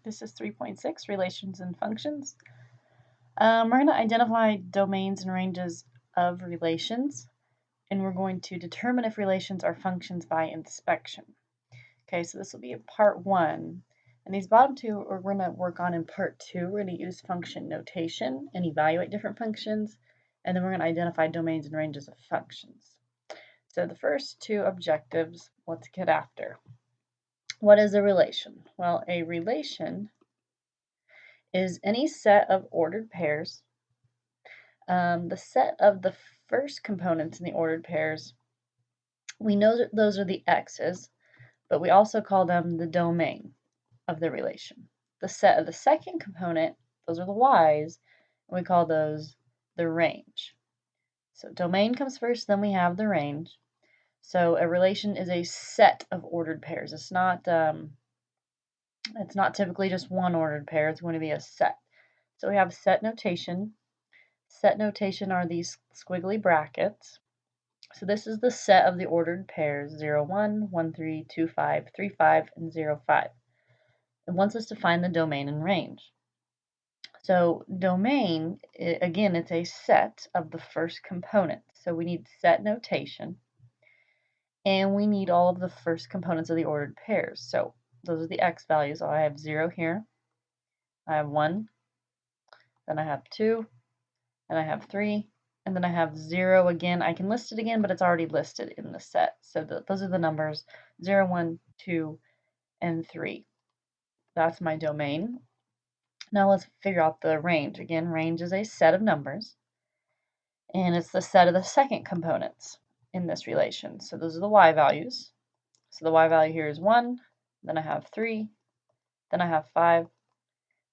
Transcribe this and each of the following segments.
This is 3.6, Relations and Functions. We're going to identify domains and ranges of relations, and we're going to determine if relations are functions by inspection. Okay, so this will be part 1, and these bottom two we're going to work on in part 2. We're going to use function notation and evaluate different functions, and then we're going to identify domains and ranges of functions. So the first two objectives, let's get after. What is a relation? Well, a relation is any set of ordered pairs. The set of the first components in the ordered pairs, we know that those are the x's, but we also call them the domain of the relation. The set of the second component, those are the y's, and we call those the range. So domain comes first, then we have the range. So a relation is a set of ordered pairs. It's not typically just one ordered pair. It's going to be a set. So we have set notation. Set notation are these squiggly brackets. So this is the set of the ordered pairs 0, 1, 1, 3, 2, 5, 3, 5, and 0, 5. It wants us to find the domain and range. So domain, again, it's a set of the first component. So we need set notation, and we need all of the first components of the ordered pairs. So those are the x values. So I have 0 here, I have 1, then I have 2, and I have 3, and then I have 0 again. I can list it again, but it's already listed in the set. So those are the numbers 0, 1, 2, and 3. That's my domain. Now let's figure out the range. Again, range is a set of numbers, and it's the set of the second components in this relation. So those are the y values. So the y value here is 1, then I have 3, then I have 5.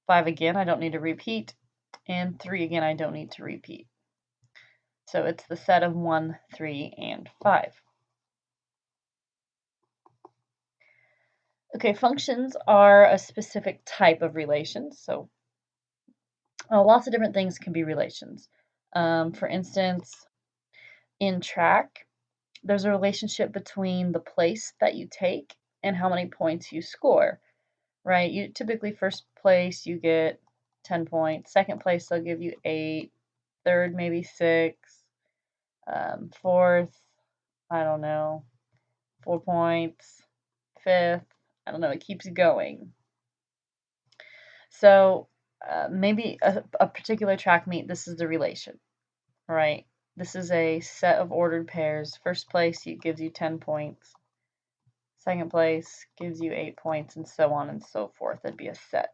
5 again, I don't need to repeat, and 3 again, I don't need to repeat. So it's the set of 1, 3, and 5. Okay, functions are a specific type of relations. So lots of different things can be relations. For instance, in track, there's a relationship between the place that you take and how many points you score, right? You typically first place you get 10 points, second place they'll give you 8, third maybe 6, fourth, I don't know, 4 points, fifth, I don't know, it keeps going. So maybe a particular track meet, this is the relation, right? This is a set of ordered pairs. First place gives you 10 points. Second place gives you 8 points, and so on and so forth. That'd be a set.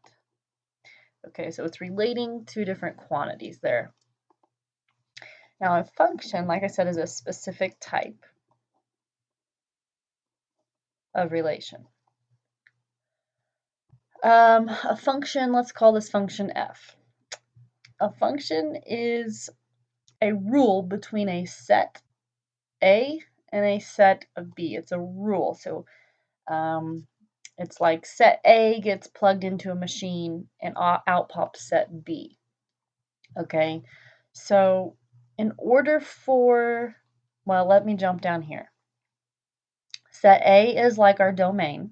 Okay, so it's relating to different quantities there. Now a function, like I said, is a specific type of relation. A function, let's call this function f. A function is a rule between a set A and a set of B. It's a rule. So it's like set A gets plugged into a machine and out pops set B. Okay, so in order for, well, let me jump down here. Set A is like our domain,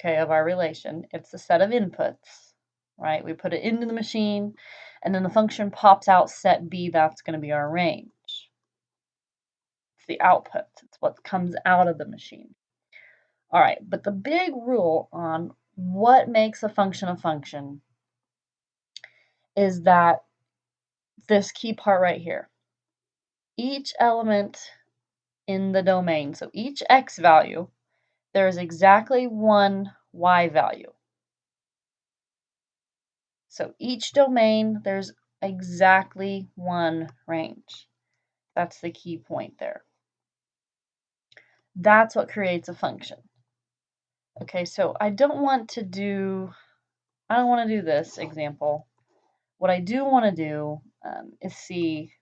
okay, of our relation. It's the set of inputs, right? We put it into the machine, and then the function pops out set B. That's going to be our range. It's the output. It's what comes out of the machine. All right, but the big rule on what makes a function is that this key part right here. Each element in the domain, so each x value, there is exactly one y value. So each domain, there's exactly one range. That's the key point there. That's what creates a function. Okay, so I don't want to do this example. What I do want to do is see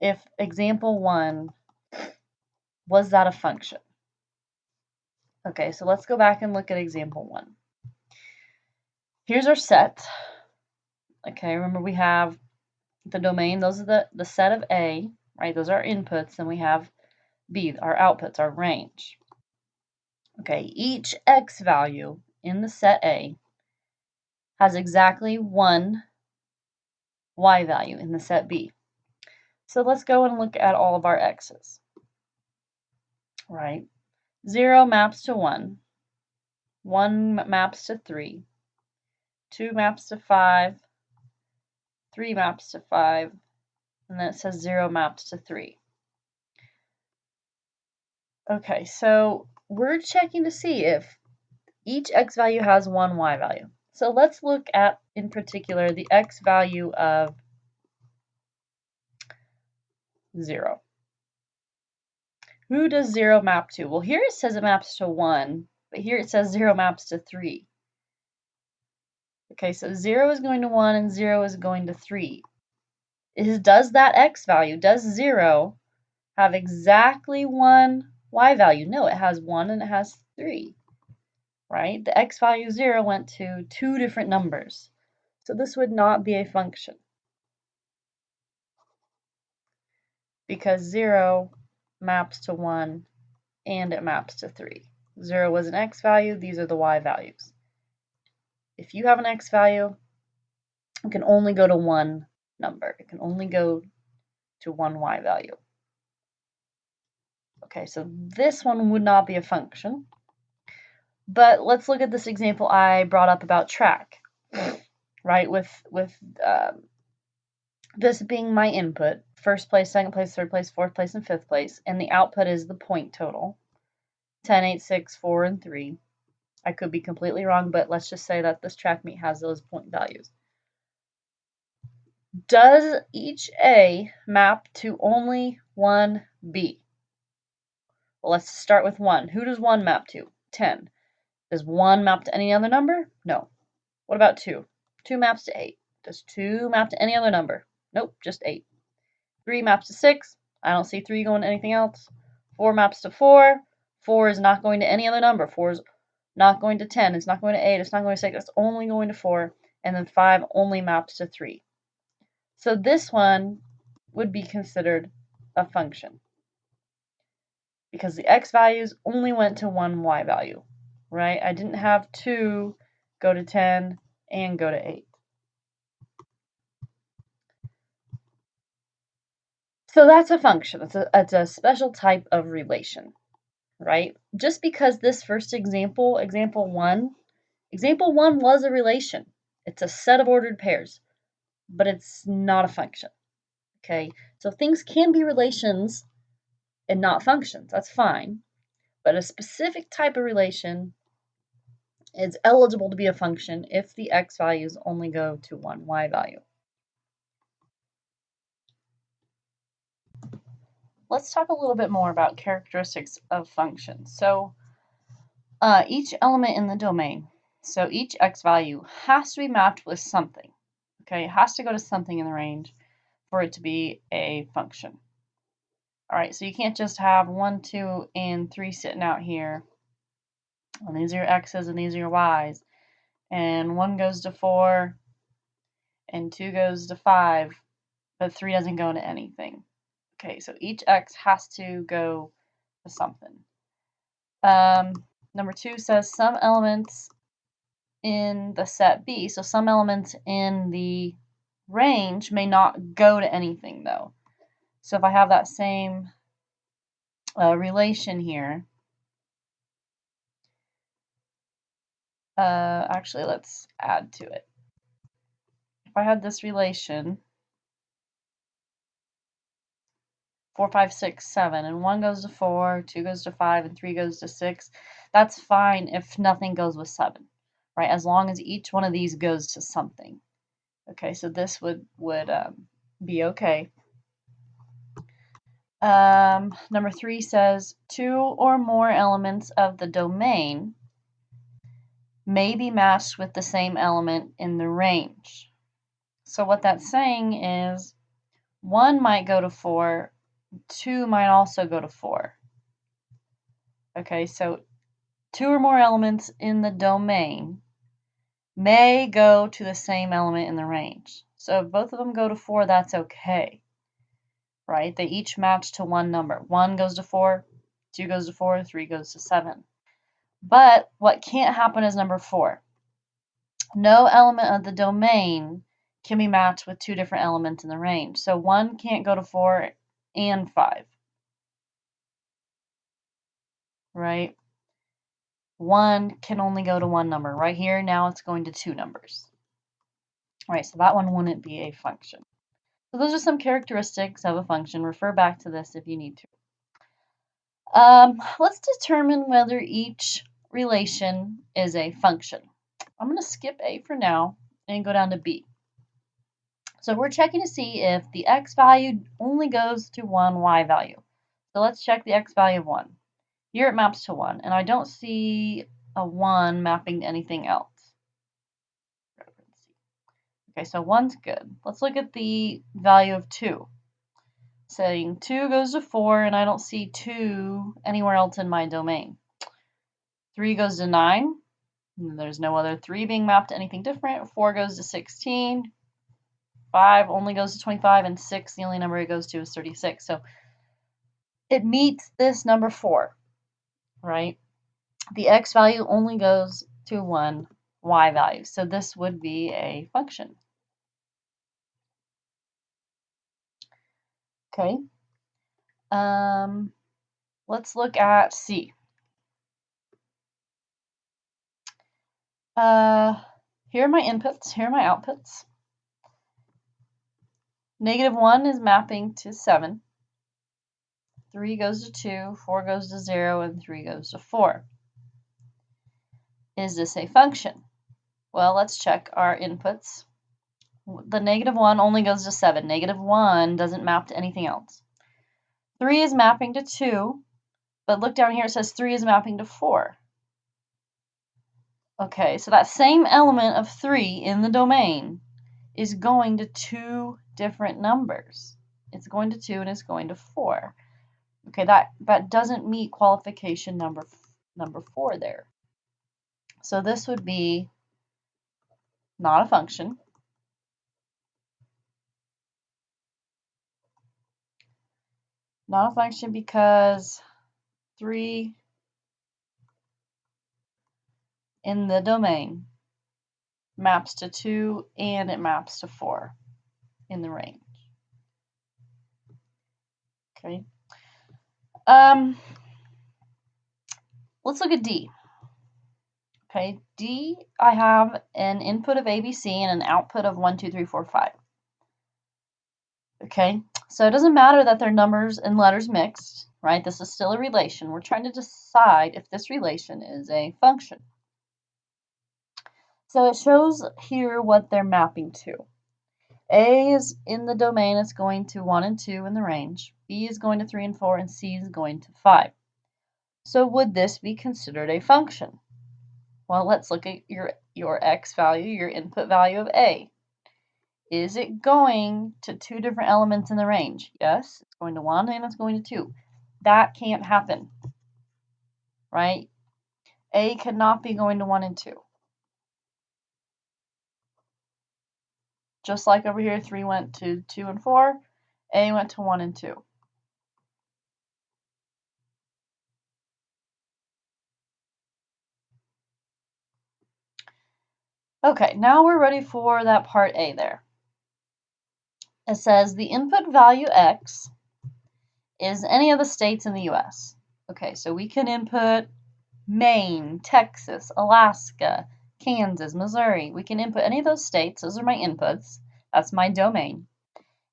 if example 1, was that a function? Okay, so let's go back and look at example 1. Here's our set. Okay, remember we have the domain, those are the set of A, right? Those are our inputs, and we have B, our outputs, our range. Okay, each x value in the set A has exactly one y value in the set B. So let's go and look at all of our x's. Right? 0 maps to 1, 1 maps to 3, 2 maps to 5, 3 maps to 5, and then it says 0 maps to 3. Okay, so we're checking to see if each x value has one y value. So let's look at, in particular, the x value of 0. Who does 0 map to? Well, here it says it maps to 1, but here it says 0 maps to 3. Okay, so 0 is going to 1 and 0 is going to 3. Does that x value, does 0 have exactly one y value? No, it has 1 and it has 3, right? The x value 0 went to two different numbers. So this would not be a function because 0 maps to 1 and it maps to 3. 0 was an x value, these are the y values. If you have an x value, it can only go to one number. It can only go to one y value. Okay, so this one would not be a function. But let's look at this example I brought up about track, right? With this being my input, first place, second place, third place, fourth place, and fifth place, and the output is the point total, 10, 8, 6, 4, and 3. I could be completely wrong, but let's just say that this track meet has those point values. Does each A map to only one B? Well, let's start with 1. Who does 1 map to? 10. Does 1 map to any other number? No. What about 2? 2 maps to 8. Does 2 map to any other number? Nope, just 8. 3 maps to 6. I don't see 3 going to anything else. 4 maps to 4. 4 is not going to any other number. 4 is not going to 10. It's not going to 8. It's not going to 6. It's only going to 4. And then 5 only maps to 3. So this one would be considered a function because the x values only went to one y value, right? I didn't have 2 go to 10 and go to 8. So that's a function. It's a special type of relation, right? Just because this first example, example one was a relation. It's a set of ordered pairs, but it's not a function, okay? So things can be relations and not functions. That's fine. But a specific type of relation is eligible to be a function if the x values only go to one y value. Let's talk a little bit more about characteristics of functions. So each element in the domain, so each x value has to be mapped with something. Okay, it has to go to something in the range for it to be a function. All right, so you can't just have 1, 2, and 3 sitting out here. And these are your x's and these are your y's. And 1 goes to 4 and 2 goes to 5, but 3 doesn't go into anything. Okay, so each x has to go to something. Number 2 says some elements in the set B, so some elements in the range may not go to anything though. So if I have that same relation here, actually let's add to it. If I had this relation 4, 5, 6, 7, and 1 goes to 4, 2 goes to 5, and 3 goes to 6, that's fine if nothing goes with 7, right? As long as each one of these goes to something. Okay, so this would be okay. Number 3 says 2 or more elements of the domain may be matched with the same element in the range. So what that's saying is 1 might go to 4, 2 might also go to 4. Okay, so 2 or more elements in the domain may go to the same element in the range. So if both of them go to 4, that's okay, right? They each match to one number. 1 goes to 4, 2 goes to 4, 3 goes to 7. But what can't happen is number 4. No element of the domain can be matched with 2 different elements in the range. So 1 can't go to 4 and 5, right? 1 can only go to 1 number. Right here, now it's going to 2 numbers. All right, so that one wouldn't be a function. So those are some characteristics of a function. Refer back to this if you need to. Let's determine whether each relation is a function. I'm going to skip A for now and go down to B. So we're checking to see if the x value only goes to one y value. So let's check the x value of 1. Here it maps to 1, and I don't see a 1 mapping to anything else. Okay, so 1's good. Let's look at the value of 2. Saying 2 goes to 4, and I don't see 2 anywhere else in my domain. 3 goes to 9. There's no other 3 being mapped to anything different. 4 goes to 16. 5 only goes to 25, and 6, the only number it goes to is 36. So it meets this number 4, right? The x value only goes to one y value. So this would be a function. Okay. Let's look at C. Here are my inputs. Here are my outputs. -1 is mapping to 7. 3 goes to 2. 4 goes to 0. And 3 goes to 4. Is this a function? Well, let's check our inputs. The -1 only goes to 7. -1 doesn't map to anything else. 3 is mapping to 2. But look down here, it says 3 is mapping to 4. Okay, so that same element of 3 in the domain is going to 2 different numbers. It's going to 2 and it's going to 4. Okay, that doesn't meet qualification number 4 there. So this would be not a function. Not a function because 3 in the domain maps to 2 and it maps to 4 in the range. Okay. Let's look at D. Okay, D, I have an input of ABC and an output of 1, 2, 3, 4, 5. Okay, so it doesn't matter that they're numbers and letters mixed, right? This is still a relation. We're trying to decide if this relation is a function. So it shows here what they're mapping to. A is in the domain, it's going to 1 and 2 in the range. B is going to 3 and 4, and C is going to 5. So would this be considered a function? Well, let's look at your x value, your input value of A. Is it going to 2 different elements in the range? Yes, it's going to 1 and it's going to 2. That can't happen, right? A cannot be going to 1 and 2. Just like over here, 3 went to 2 and 4, A went to 1 and 2. Okay, now we're ready for that part A there. It says the input value X is any of the states in the US. Okay, so we can input Maine, Texas, Alaska, Kansas, Missouri. We can input any of those states. Those are my inputs. That's my domain.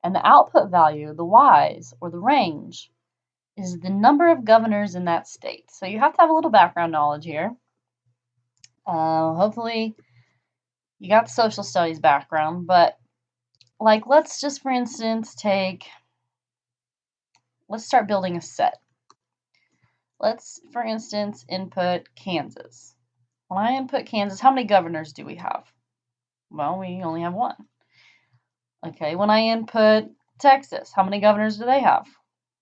And the output value, the Y's, or the range, is the number of governors in that state. So you have to have a little background knowledge here. Hopefully you got the social studies background, but like let's just for instance let's start building a set. Let's for instance input Kansas. When I input Kansas, how many governors do we have? Well, we only have 1. Okay, when I input Texas, how many governors do they have?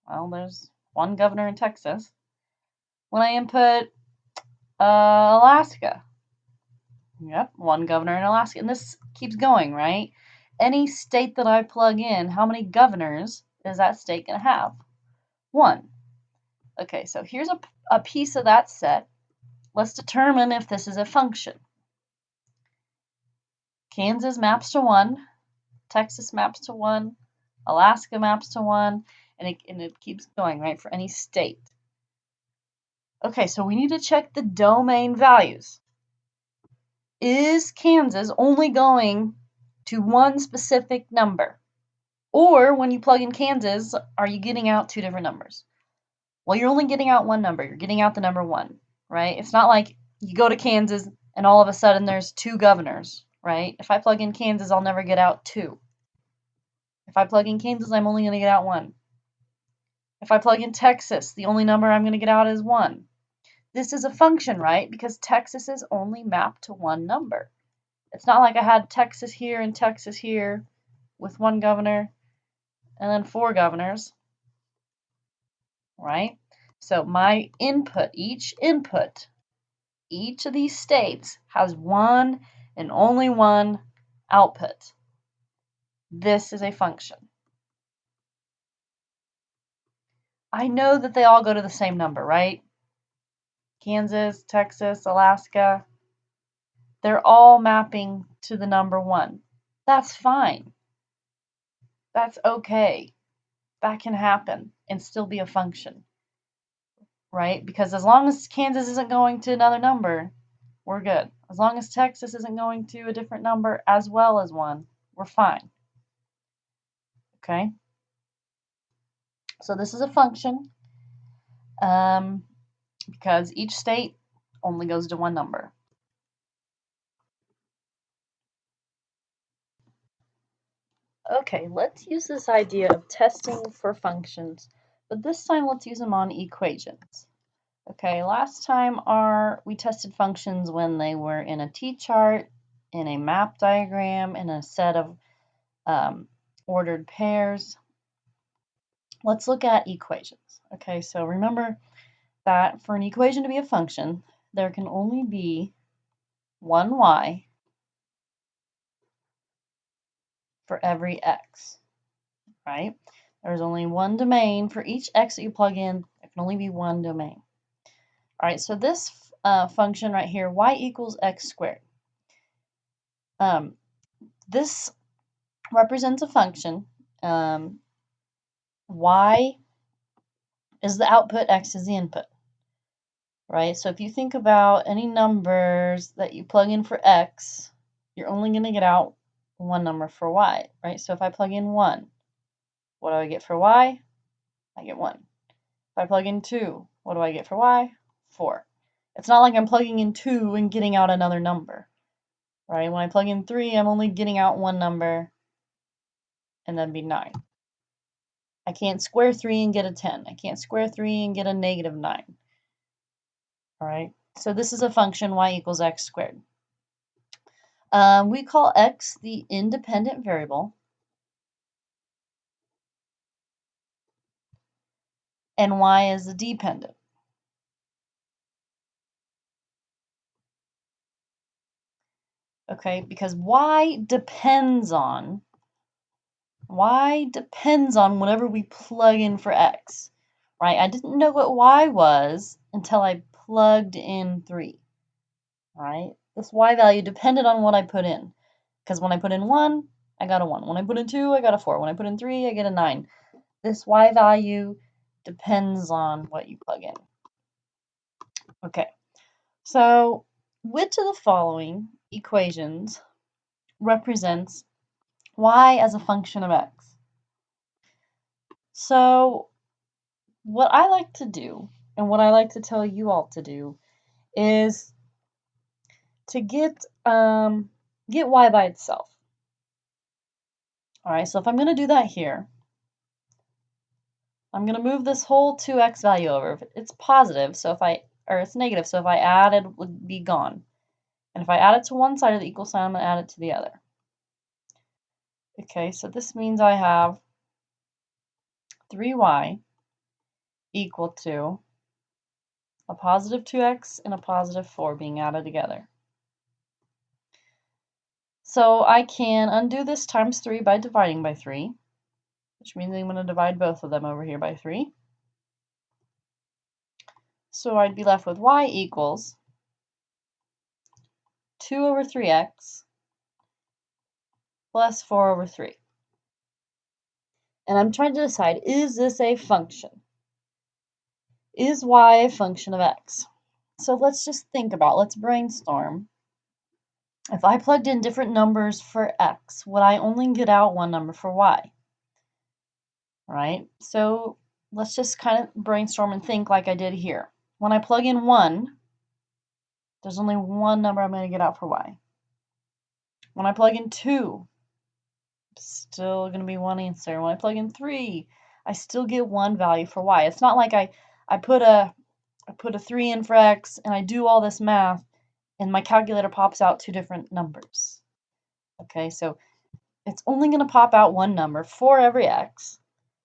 Well, there's 1 governor in Texas. When I input Alaska, yep, 1 governor in Alaska. And this keeps going, right? Any state that I plug in, how many governors is that state going to have? 1. Okay, so here's a piece of that set. let's determine if this is a function. Kansas maps to 1, Texas maps to 1, Alaska maps to 1, and it keeps going, right, for any state. Okay, so we need to check the domain values. Is Kansas only going to one specific number? Or when you plug in Kansas, are you getting out two different numbers? Well, you're only getting out one number. You're getting out the number 1, right? It's not like you go to Kansas and all of a sudden there's 2 governors, right? If I plug in Kansas, I'll never get out 2. If I plug in Kansas, I'm only going to get out 1. If I plug in Texas, the only number I'm going to get out is 1. This is a function, right? Because Texas is only mapped to one number. It's not like I had Texas here and Texas here with 1 governor and then 4 governors, right? So my input, each of these states has one and only one output. This is a function. I know that they all go to the same number, right? Kansas, Texas, Alaska, they're all mapping to the number 1. That's fine. That's okay. That can happen and still be a function, right? Because as long as Kansas isn't going to another number, we're good. As long as Texas isn't going to a different number as well as 1, we're fine. Okay? So this is a function because each state only goes to one number. Okay, let's use this idea of testing for functions, but this time let's use them on equations. Okay, last time we tested functions when they were in a t-chart, in a map diagram, in a set of ordered pairs. Let's look at equations. Okay, so remember that for an equation to be a function, there can only be one y for every x, right? There's only one domain for each x that you plug in. There can only be one domain. All right, so this function right here, y equals x squared. This represents a function. Y is the output, x is the input, right? So if you think about any numbers that you plug in for x, you're only going to get out one number for y, right? So if I plug in 1, what do I get for y? I get 1. If I plug in 2, what do I get for y? 4. It's not like I'm plugging in 2 and getting out another number, right? When I plug in 3, I'm only getting out one number, and that'd be 9. I can't square 3 and get a 10. I can't square 3 and get a negative 9. All right, so this is a function y equals x squared. We call x the independent variable, and y is the dependent. Okay, because y depends on whatever we plug in for x, right? I didn't know what y was until I plugged in 3, right? This y value depended on what I put in, because when I put in 1, I got a 1. When I put in 2, I got a 4. When I put in 3, I get a 9. This y value depends on what you plug in. Okay, so which of the following equations represents y as a function of x? So what I like to do, and what I like to tell you all to do, is to get y by itself. All right, so if I'm going to do that here, I'm going to move this whole 2x value over. It's positive, so it's negative, so if I add it, would be gone. And if I add it to one side of the equal sign, I'm going to add it to the other. Okay, so this means I have 3y equal to a positive 2x and a positive 4 being added together. So I can undo this times 3 by dividing by 3, which means I'm going to divide both of them over here by 3. So I'd be left with y equals 2 over 3x plus 4 over 3. And I'm trying to decide, is this a function? Is y a function of x? So let's just think about, let's brainstorm. If I plugged in different numbers for x, would I only get out one number for y? Right? So let's just kind of brainstorm and think like I did here. When I plug in 1, there's only one number I'm going to get out for y. When I plug in 2, still going to be one answer. When I plug in 3, I still get one value for y. It's not like I put a 3 in for x and I do all this math and my calculator pops out 2 different numbers. Okay, so it's only going to pop out one number for every x.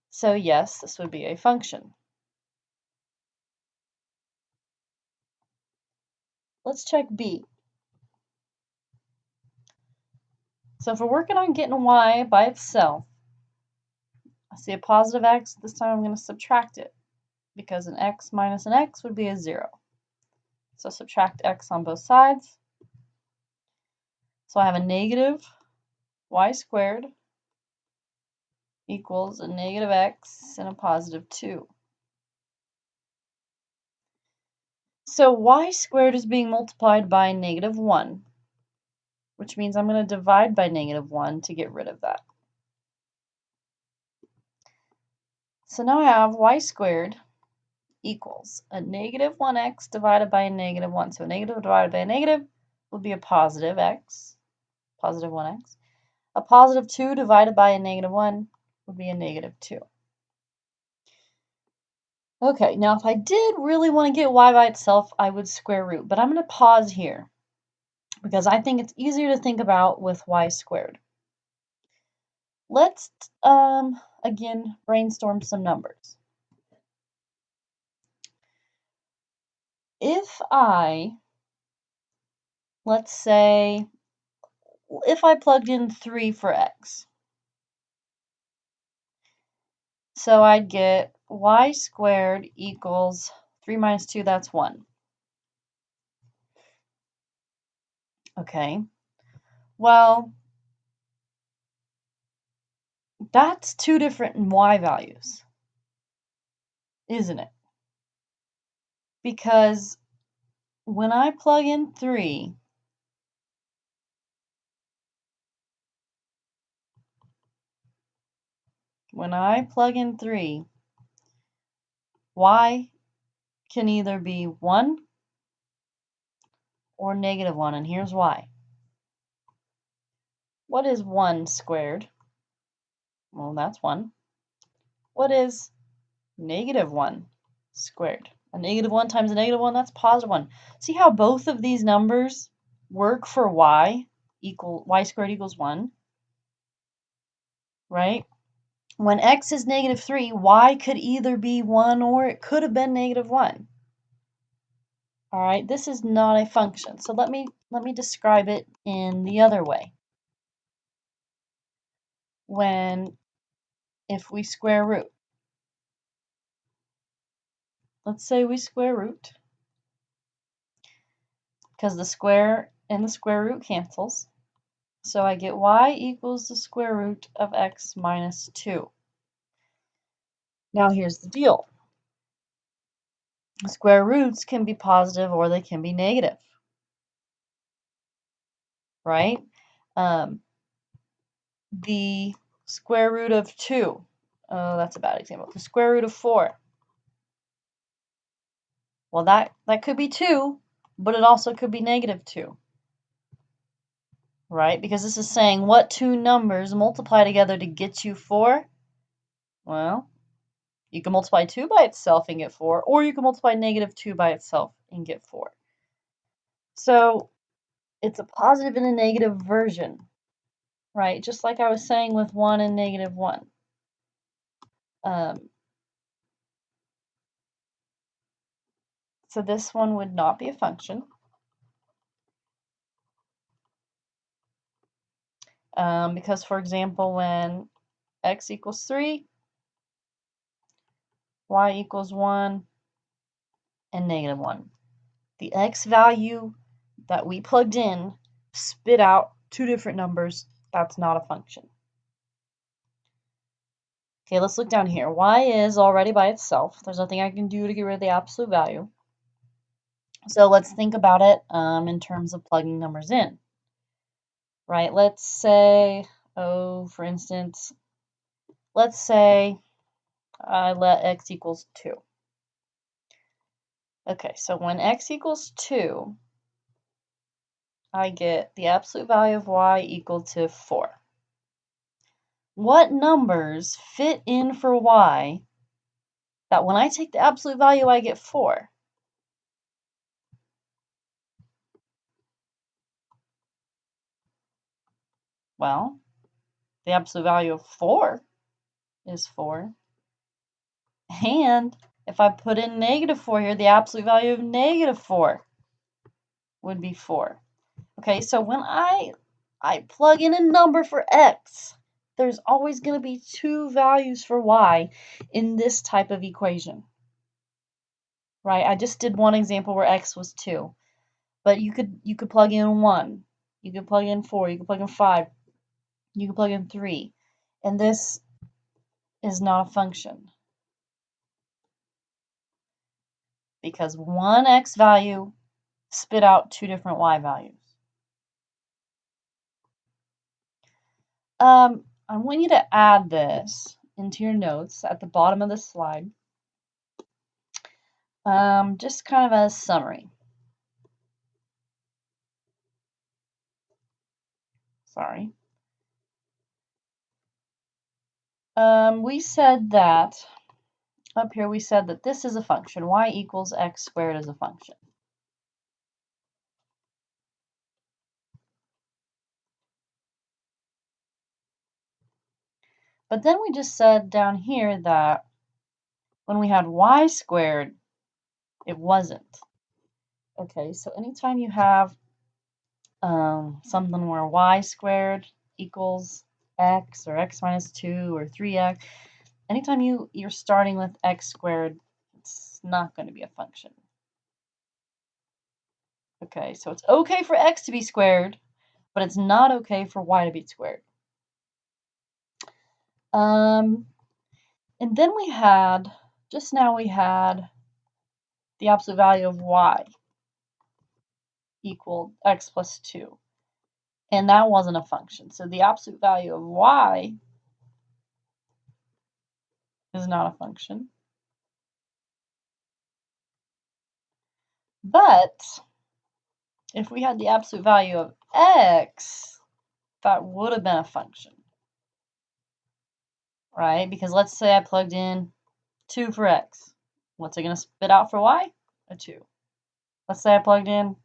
So yes, this would be a function. Let's check B. So if we're working on getting y by itself, I see a positive x. This time I'm going to subtract it because an x minus an x would be a 0. So subtract x on both sides. So I have a negative y squared equals a negative x and a positive 2. So y squared is being multiplied by negative 1, which means I'm going to divide by negative 1 to get rid of that. So now I have y squared equals a negative 1x divided by a negative 1. So a negative divided by a negative would be a positive x, positive 1x. A positive 2 divided by a negative 1 would be a negative 2. Okay, now if I did really want to get y by itself, I would square root, but I'm going to pause here because I think it's easier to think about with y squared. Let's, again, brainstorm some numbers. If let's say, if I plugged in 3 for x, so I'd get y squared equals 3 minus 2, that's 1. Okay, well, that's 2 different y values, isn't it? Because when I plug in 3, y can either be 1 or negative 1, and here's why. What is 1 squared? Well, that's 1. What is negative 1 squared? A negative 1 times a negative 1, that's positive 1. See how both of these numbers work for y squared equals 1, right? When x is negative 3, y could either be 1 or it could have been negative 1. All right, this is not a function. So let me describe it in the other way. If we square root, let's say we square root, because the square and the square root cancels. So I get y equals the square root of x minus 2. Now here's the deal. Square roots can be positive or they can be negative, right? The square root of 2, oh, that's a bad example. The square root of 4, well, that could be 2, but it also could be negative 2, right? Because this is saying what 2 numbers multiply together to get you 4? Well, you can multiply 2 by itself and get 4, or you can multiply negative 2 by itself and get 4. So it's a positive and a negative version, right? Just like I was saying with 1 and negative 1. So this one would not be a function. Because, for example, when x equals 3, y equals 1, and negative 1. The x value that we plugged in spit out two different numbers, that's not a function. Okay, let's look down here. Y is already by itself. There's nothing I can do to get rid of the absolute value. So let's think about it in terms of plugging numbers in. Right, let's say, for instance, let's say I let x equals 2. Okay, so when x equals 2, I get the absolute value of y equal to 4. What numbers fit in for y that when I take the absolute value I get 4? Well, the absolute value of 4 is 4. And if I put in -4 here, the absolute value of -4 would be 4. Okay, so when I plug in a number for x, there's always going to be two values for y in this type of equation. Right? I just did one example where x was 2. But you could plug in 1. You could plug in 4. You could plug in 5. You could plug in 3. And this is not a function, because one x value spit out two different y values. I want you to add this into your notes at the bottom of the slide. Just kind of a summary. Sorry. We said that, up here we said that this is a function. Y equals x squared is a function. But then we just said down here that when we had y squared, it wasn't. Okay, so anytime you have something where y squared equals x, or x minus 2, or 3x, anytime you're starting with x squared, it's not going to be a function. Okay, so it's okay for x to be squared, but it's not okay for y to be squared. And then we had, just now we had the absolute value of y equal x plus 2. And that wasn't a function. So the absolute value of y is not a function. But if we had the absolute value of x, that would have been a function. Right? Because let's say I plugged in 2 for x. What's it going to spit out for y? A 2. Let's say I plugged in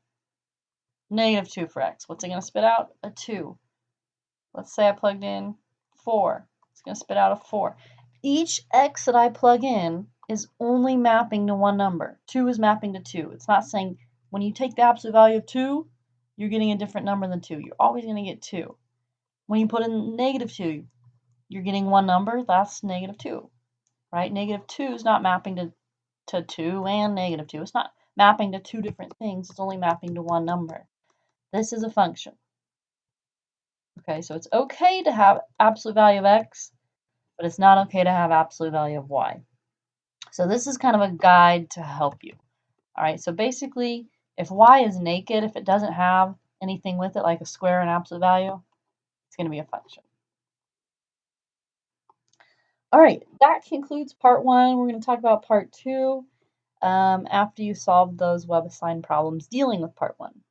-2 for x. What's it going to spit out? A 2. Let's say I plugged in 4. It's going to spit out a 4. Each x that I plug in is only mapping to one number. 2 is mapping to 2. It's not saying when you take the absolute value of 2, you're getting a different number than 2. You're always going to get 2. When you put in -2, you're getting one number, that's -2. Right? -2 is not mapping to 2 and -2. It's not mapping to two different things. It's only mapping to one number. This is a function. Okay, so it's okay to have absolute value of x, but it's not okay to have absolute value of y. So this is kind of a guide to help you. All right, so basically, if y is naked, if it doesn't have anything with it, like a square and absolute value, it's going to be a function. All right, that concludes part 1. We're going to talk about part 2 after you solve those WebAssign problems dealing with part 1.